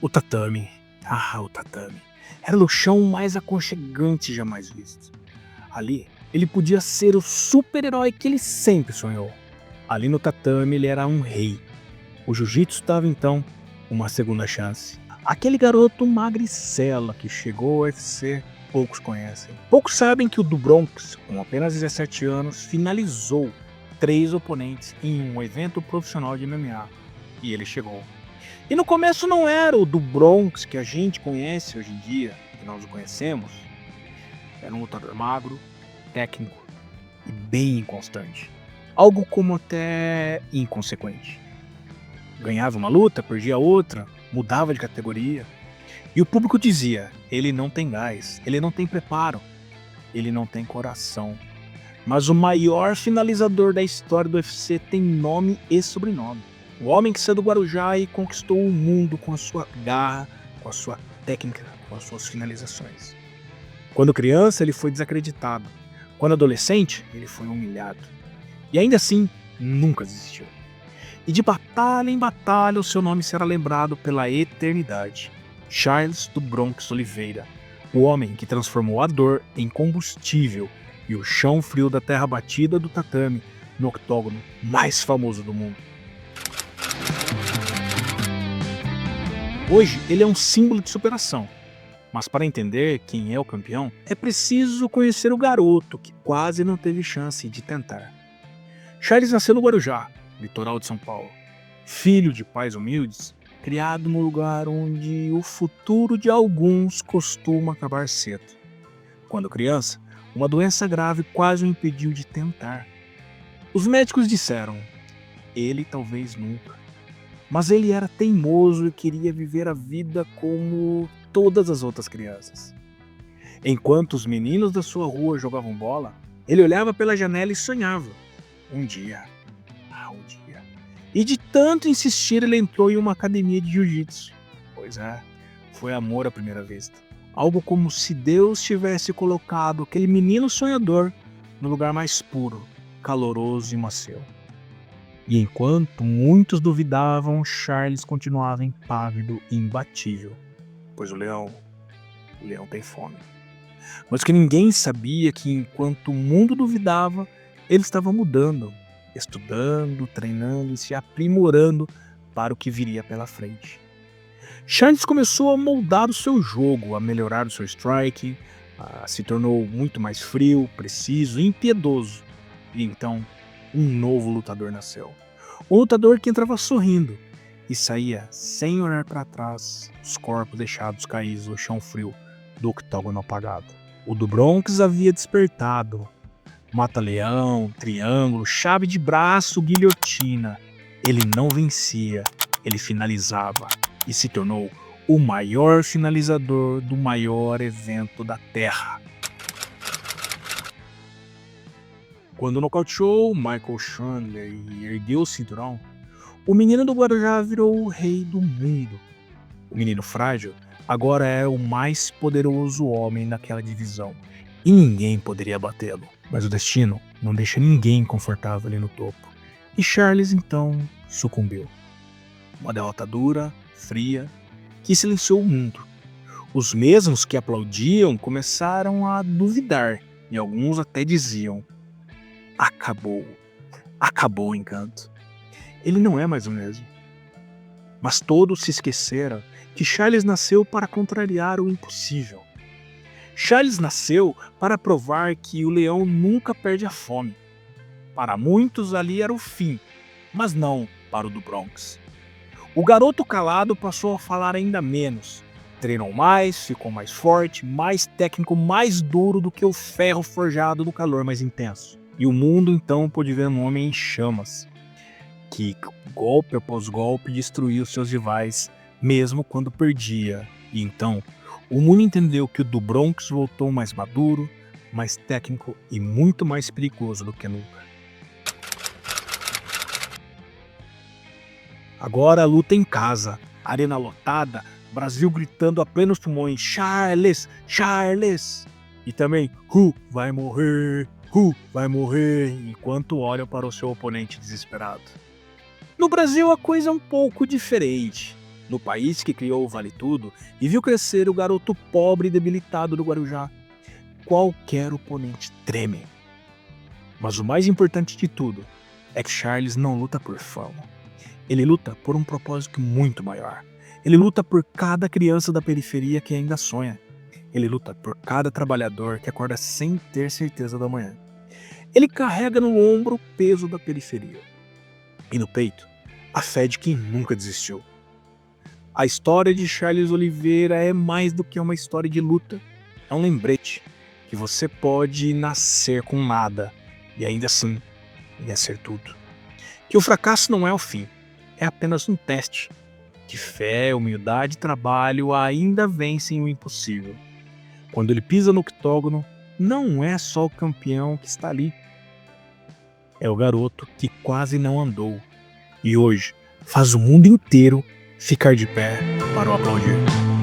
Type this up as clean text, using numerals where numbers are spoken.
O tatame. O tatame. Era o chão mais aconchegante jamais visto. Ali, ele podia ser o super-herói que ele sempre sonhou. Ali no tatame, ele era um rei. O jiu-jitsu dava então uma segunda chance. Aquele garoto magricela que chegou ao UFC, poucos conhecem. Poucos sabem que o do Bronx, com apenas 17 anos, finalizou 3 oponentes em um evento profissional de MMA. E ele chegou. E no começo não era o do Bronx que a gente conhece hoje em dia, que nós o conhecemos. Era um lutador magro, técnico e bem inconstante. Algo como até inconsequente. Ganhava uma luta, perdia outra, mudava de categoria. E o público dizia, ele não tem gás, ele não tem preparo, ele não tem coração. Mas o maior finalizador da história do UFC tem nome e sobrenome. O homem que saiu do Guarujá e conquistou o mundo com a sua garra, com a sua técnica, com as suas finalizações. Quando criança, ele foi desacreditado. Quando adolescente, ele foi humilhado. E ainda assim, nunca desistiu. E de batalha em batalha, o seu nome será lembrado pela eternidade. Charles do Bronx Oliveira, o homem que transformou a dor em combustível e o chão frio da terra batida do tatame no octógono mais famoso do mundo. Hoje, ele é um símbolo de superação. Mas para entender quem é o campeão, é preciso conhecer o garoto que quase não teve chance de tentar. Charles nasceu no Guarujá, litoral de São Paulo. Filho de pais humildes, criado no lugar onde o futuro de alguns costuma acabar cedo. Quando criança, uma doença grave quase o impediu de tentar. Os médicos disseram, ele talvez nunca. Mas ele era teimoso e queria viver a vida como todas as outras crianças. Enquanto os meninos da sua rua jogavam bola, ele olhava pela janela e sonhava. Um dia. E de tanto insistir, ele entrou em uma academia de jiu-jitsu. Pois é, foi amor à primeira vista. Algo como se Deus tivesse colocado aquele menino sonhador no lugar mais puro, caloroso e macio. E enquanto muitos duvidavam, Charles continuava impávido e imbatível. Pois o leão tem fome. Mas que ninguém sabia que enquanto o mundo duvidava, ele estava mudando, estudando, treinando e se aprimorando para o que viria pela frente. Charles começou a moldar o seu jogo, a melhorar o seu strike, se tornou muito mais frio, preciso e impiedoso. E então, um novo lutador nasceu. Um lutador que entrava sorrindo e saía sem olhar para trás, os corpos deixados caídos no chão frio do octógono apagado. O do Bronx havia despertado. Mata-leão, triângulo, chave de braço, guilhotina. Ele não vencia, ele finalizava e se tornou o maior finalizador do maior evento da Terra. Quando nocauteou Michael Chandler e ergueu o cinturão, o menino do Guarujá virou o rei do mundo. O menino frágil agora é o mais poderoso homem naquela divisão e ninguém poderia batê-lo. Mas o destino não deixa ninguém confortável ali no topo. E Charles então sucumbiu. Uma derrota dura, fria, que silenciou o mundo. Os mesmos que aplaudiam começaram a duvidar e alguns até diziam: acabou o encanto. Ele não é mais o mesmo. Mas todos se esqueceram que Charles nasceu para contrariar o impossível. Charles nasceu para provar que o leão nunca perde a fome. Para muitos ali era o fim, mas não para o do Bronx. O garoto calado passou a falar ainda menos. Treinou mais, ficou mais forte, mais técnico, mais duro do que o ferro forjado no calor mais intenso. E o mundo então pôde ver um homem em chamas, que golpe após golpe destruía seus rivais, mesmo quando perdia. E então, o mundo entendeu que o do Bronx voltou mais maduro, mais técnico e muito mais perigoso do que nunca. Agora a luta em casa, arena lotada, Brasil gritando a plenos pulmões: Charles, Charles! E também, vai morrer, vai morrer, enquanto olham para o seu oponente desesperado. No Brasil a coisa é um pouco diferente. no país que criou o Vale Tudo e viu crescer o garoto pobre e debilitado do Guarujá, qualquer oponente treme. Mas o mais importante de tudo é que Charles não luta por fama. Ele luta por um propósito muito maior. Ele luta por cada criança da periferia que ainda sonha. Ele luta por cada trabalhador que acorda sem ter certeza da manhã. Ele carrega no ombro o peso da periferia. E no peito, a fé de quem nunca desistiu. A história de Charles Oliveira é mais do que uma história de luta. É um lembrete que você pode nascer com nada e ainda assim vencer tudo. Que o fracasso não é o fim, é apenas um teste. Que fé, humildade e trabalho ainda vencem o impossível. Quando ele pisa no octógono, não é só o campeão que está ali. É o garoto que quase não andou e hoje faz o mundo inteiro ficar de pé para o aplaudir.